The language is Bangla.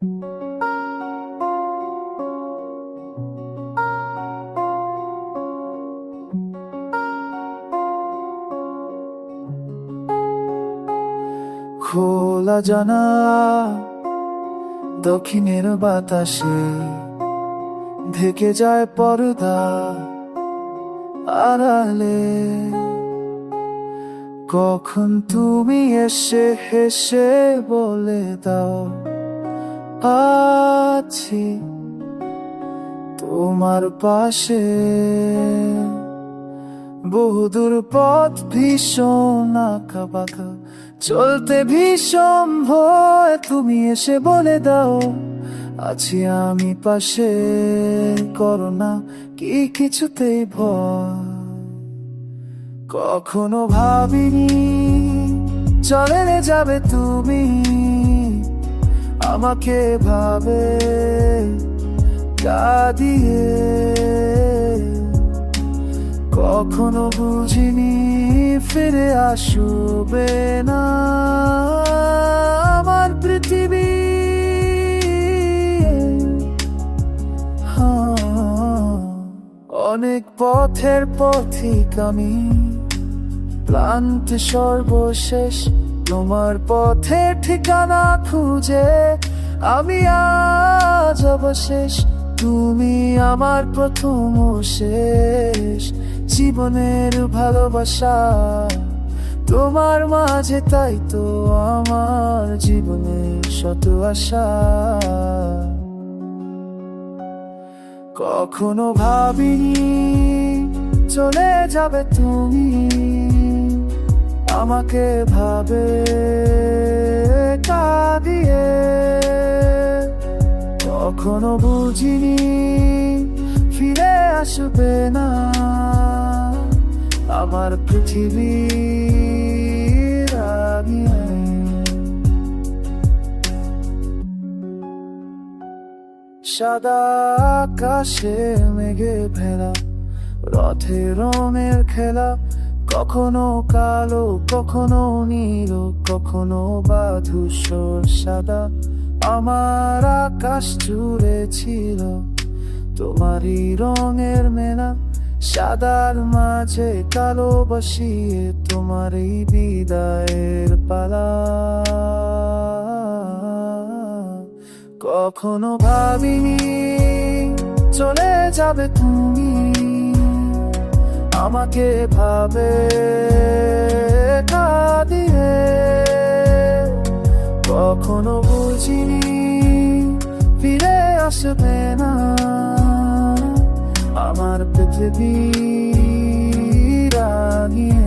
খোলা জানা দক্ষিণের বাতাসে ঢেকে যায় পর্দা আড়ালে। কখন তুমি এসে হেসে বলে দাও আছি তোমার পাশে। বহুদূর পথ ভীষণ আঁকা বাঁকা, চলতে ভীষণ ভয়, তুমি এসে বলে দাও আছি আমি পাশে। করো না কি কিছুতেই ভয়। কখনো ভাবিনি চলে যাবে তুমি, আমাকে ভাবে কাঁদিয়ে। কখনো বুঝিনি ফিরে আসবে না আমার পৃথিবী। অনেক পথের পথিক আমি, ক্লান্ত সর্বশেষ, তোমার পথের ঠিকানা খুঁজে আমি আজ অবশেষ। তুমি আমার প্রথম ও শেষ জীবনের ভালোবাসা, তোমার মাঝে তাই তো আমার জীবনের শত আশা। কখনো ভাবিনি চলে যাবে তুমি, আমাকে ভাবে কাঁদিয়ে। কখনো বুঝিনি ফিরে আসবে না আমার পৃথিবীর আগে। সাদা আকাশে মেঘে ভেলা, রথে রঙের খেলা, কখনো কালো কখনো নীল কখনো বা ধূসর সাদা। আমার আকাশ জুড়ে ছিল তোমারই রঙের মেলা, সাদার মাঝে কালো বসিয়ে তোমারই বিদায়ের পালা। কখনো ভাবিনি চলে যাবে তুমি, আমাকে ভাবে কাঁদিয়ে। কখনো বুঝিনি ফিরে আসবে না আমার পৃথিবীর আগে।